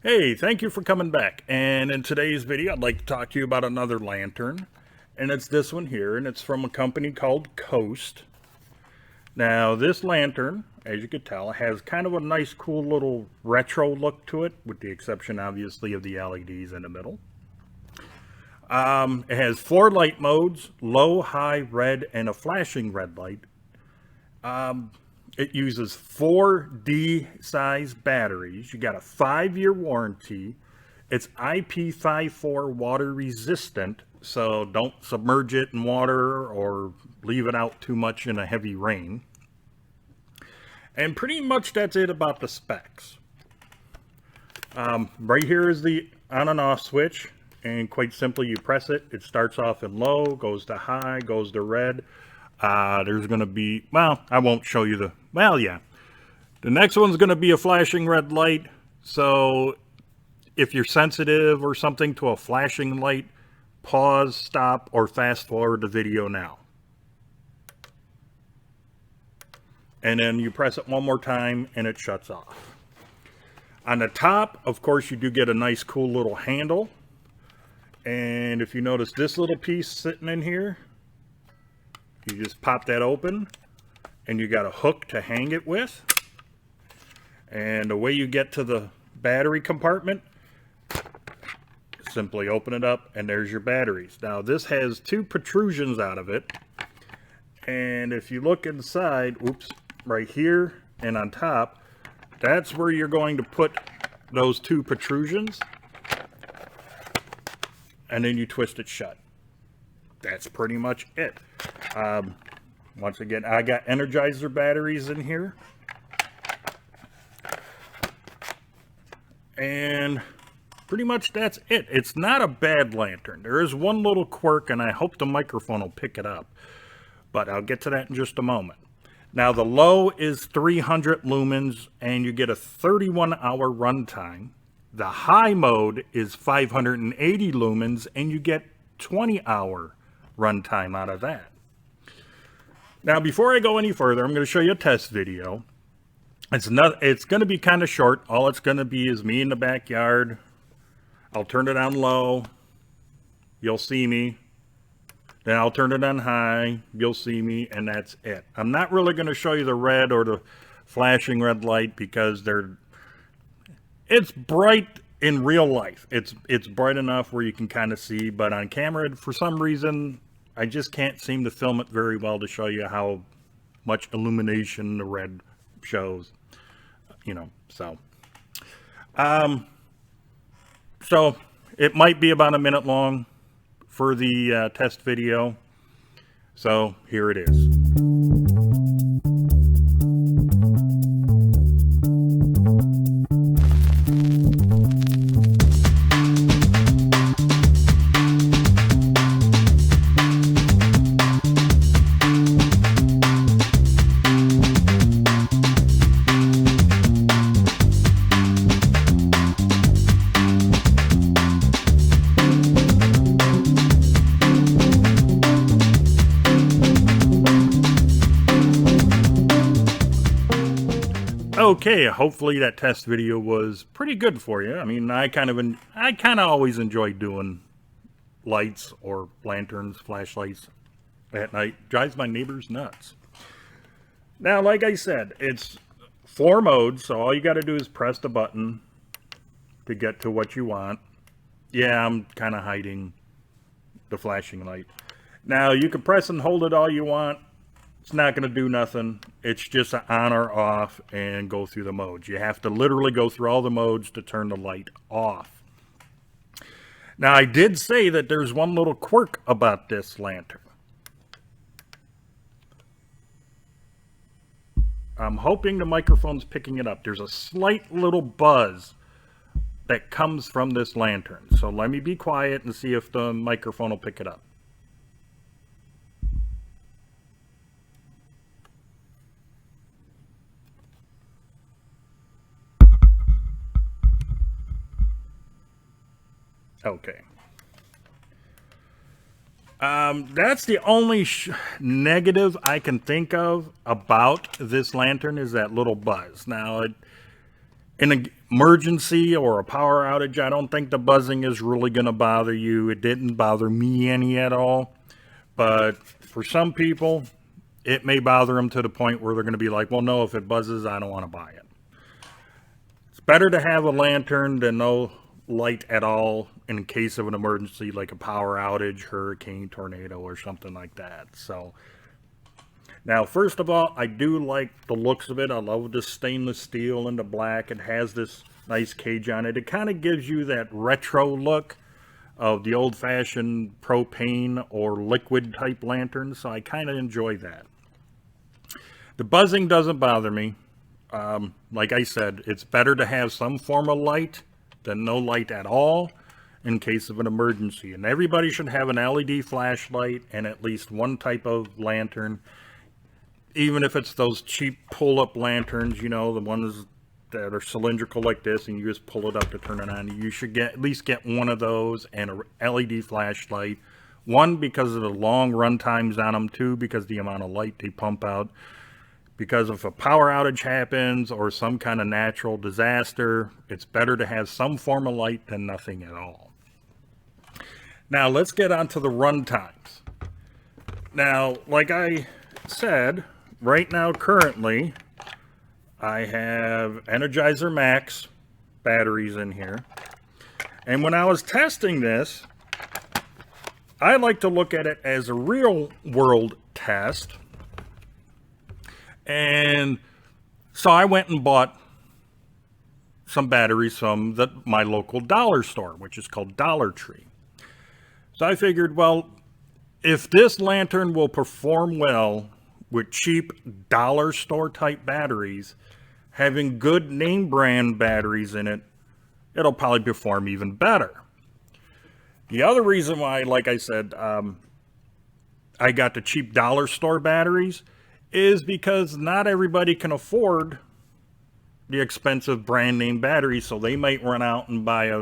Hey, thank you for coming back. And in today's video, I'd like to talk to you about another lantern. And it's this one here, and it's from a company called Coast. Now, this lantern, as you could tell, has kind of a nice, cool little retro look to it, with the exception, obviously, of the LEDs in the middle. It has 4 light modes: low, high, red, and a flashing red light. It uses 4 D-size batteries. You got a 5-year warranty. It's IP54 water resistant, so don't submerge it in water or leave it out too much in a heavy rain. And pretty much that's it about the specs. Right here is the on and off switch, and quite simply you press it. It starts off in low, goes to high, goes to red. There's going to be, well, I won't show you the, well, yeah. The next one's going to be a flashing red light. So if you're sensitive or something to a flashing light, pause, stop, or fast forward the video now. And then you press it one more time and it shuts off. On the top, of course, you do get a nice cool little handle. And if you notice this little piece sitting in here, you just pop that open and you got a hook to hang it with. And the way you get to the battery compartment, simply open it up and there's your batteries. Now this has 2 protrusions out of it. And if you look inside, oops, right here and on top, that's where you're going to put those 2 protrusions. And then you twist it shut. That's pretty much it. Once again, I got Energizer batteries in here. And pretty much that's it. It's not a bad lantern. There is one little quirk, and I hope the microphone will pick it up. But I'll get to that in just a moment. Now, the low is 300 lumens, and you get a 31-hour runtime. The high mode is 580 lumens, and you get 20-hour runtime out of that. Now, before I go any further, I'm going to show you a test video. It's going to be kind of short. All it's going to be is me in the backyard. I'll turn it on low. You'll see me. Then I'll turn it on high. You'll see me, and that's it. I'm not really going to show you the red or the flashing red light because it's bright in real life. It's bright enough where you can kind of see, but on camera, for some reason, I just can't seem to film it very well to show you how much illumination the red shows, so it might be about a minute long for the test video. So here it is. Okay, hopefully that test video was pretty good for you. I mean, I kind of always enjoy doing lights or lanterns, flashlights at night. Drives my neighbors nuts. Now, like I said, it's 4 modes, so all you got to do is press the button to get to what you want. Yeah, I'm kind of hiding the flashing light. Now, you can press and hold it all you want. It's not going to do nothing. It's just an on or off and go through the modes. You have to literally go through all the modes to turn the light off. Now, I did say that there's one little quirk about this lantern. I'm hoping the microphone's picking it up. There's a slight little buzz that comes from this lantern. So let me be quiet and see if the microphone will pick it up. Okay. That's the only negative I can think of about this lantern is that little buzz. Now, in an emergency or a power outage, I don't think the buzzing is really going to bother you. It didn't bother me any at all. But for some people, it may bother them to the point where they're going to be like, well, no, if it buzzes, I don't want to buy it. It's better to have a lantern than no light at all in case of an emergency, like a power outage, hurricane, tornado, or something like that. So now, first of all, I do like the looks of it. I love the stainless steel and the black. It has this nice cage on it. It kind of gives you that retro look of the old-fashioned propane or liquid type lantern, so I kind of enjoy that. The buzzing doesn't bother me. Like I said, it's better to have some form of light than no light at all in case of an emergency. And everybody should have an LED flashlight and at least one type of lantern, even if it's those cheap pull-up lanterns, you know, the ones that are cylindrical like this and you just pull it up to turn it on. You should at least get one of those and a LED flashlight. One, because of the long run times on them. Two, because of the amount of light they pump out. Because if a power outage happens or some kind of natural disaster, it's better to have some form of light than nothing at all. Now let's get on to the run times. Now, like I said, right now currently I have Energizer Max batteries in here. And when I was testing this, I like to look at it as a real world test. And so I went and bought some batteries from my local dollar store, which is called Dollar Tree. So I figured, well, if this lantern will perform well with cheap dollar store type batteries, having good name brand batteries in it, it'll probably perform even better. The other reason why, like I said, I got the cheap dollar store batteries is because not everybody can afford the expensive brand name batteries, so they might run out and buy a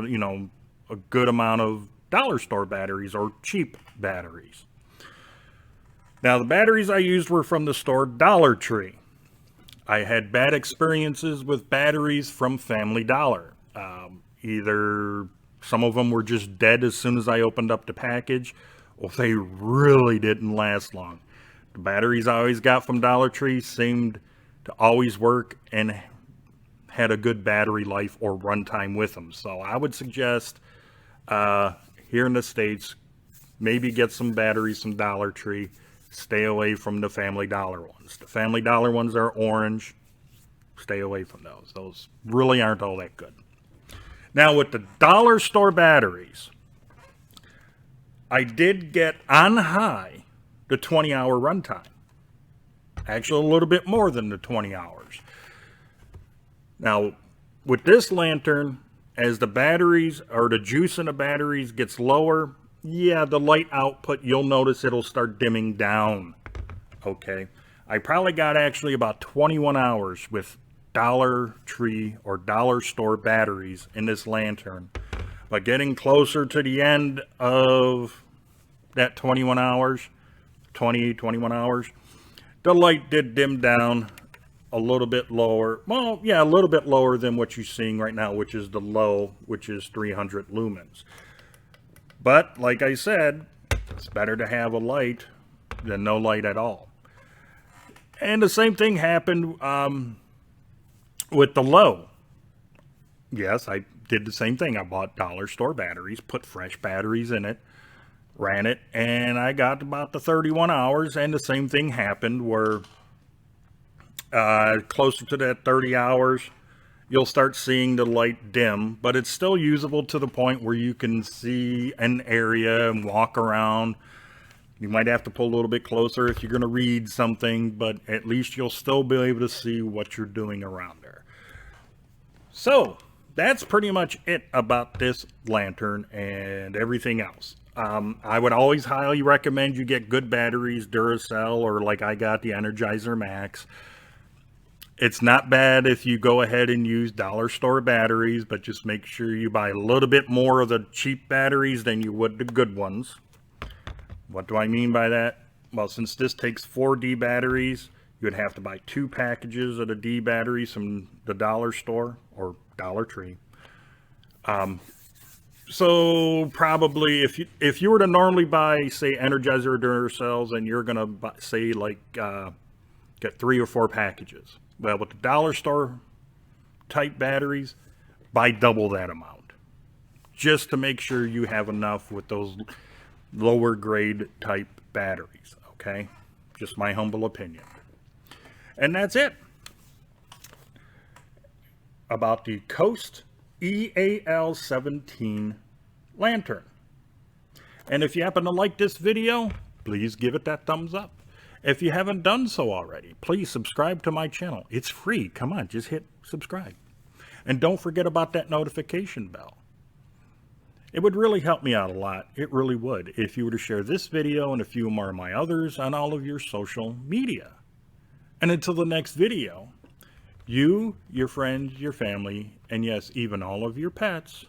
good amount of dollar store batteries or cheap batteries. Now, the batteries I used were from the store Dollar Tree. I had bad experiences with batteries from Family Dollar. Either some of them were just dead as soon as I opened up the package, or they really didn't last long. The batteries I always got from Dollar Tree seemed to always work and had a good battery life or runtime with them. So I would suggest here in the States, maybe get some batteries from Dollar Tree. Stay away from the Family Dollar ones. The Family Dollar ones are orange. Stay away from those. Those really aren't all that good. Now with the dollar store batteries, I did get on high the 20-hour runtime. Actually, a little bit more than the 20 hours. Now, with this lantern, as the batteries or the juice in the batteries gets lower, yeah, the light output, you'll notice it'll start dimming down. Okay. I probably got actually about 21 hours with Dollar Tree or dollar store batteries in this lantern. But getting closer to the end of that 21 hours, 21 hours, the light did dim down a little bit lower. Well, yeah, a little bit lower than what you're seeing right now, which is the low, which is 300 lumens. But like I said, it's better to have a light than no light at all. And the same thing happened with the low. Yes, I did the same thing. I bought dollar store batteries, put fresh batteries in it, ran it, and I got about the 31 hours, and the same thing happened where closer to that 30 hours, you'll start seeing the light dim, but it's still usable to the point where you can see an area and walk around. You might have to pull a little bit closer if you're going to read something, but at least you'll still be able to see what you're doing around there. So that's pretty much it about this lantern and everything else. I would always highly recommend you get good batteries, Duracell, or like I got the Energizer Max. It's not bad if you go ahead and use dollar store batteries, but just make sure you buy a little bit more of the cheap batteries than you would the good ones. What do I mean by that? Well, since this takes 4 D batteries, you would have to buy 2 packages of the D batteries from the dollar store or Dollar Tree. So probably if you were to normally buy, say, Energizer Duracells, and you're gonna buy, say, like get 3 or 4 packages. Well, with the dollar store type batteries, buy double that amount, just to make sure you have enough with those lower grade type batteries. Okay, just my humble opinion. And that's it about the Coast EAL17 lantern. And if you happen to like this video, please give it that thumbs up. If you haven't done so already, please subscribe to my channel. It's free. Come on, just hit subscribe. And don't forget about that notification bell. It would really help me out a lot. It really would, if you were to share this video and a few more of my others on all of your social media. And until the next video, you, your friends, your family, and yes, even all of your pets,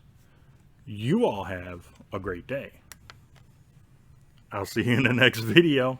you all have a great day. I'll see you in the next video.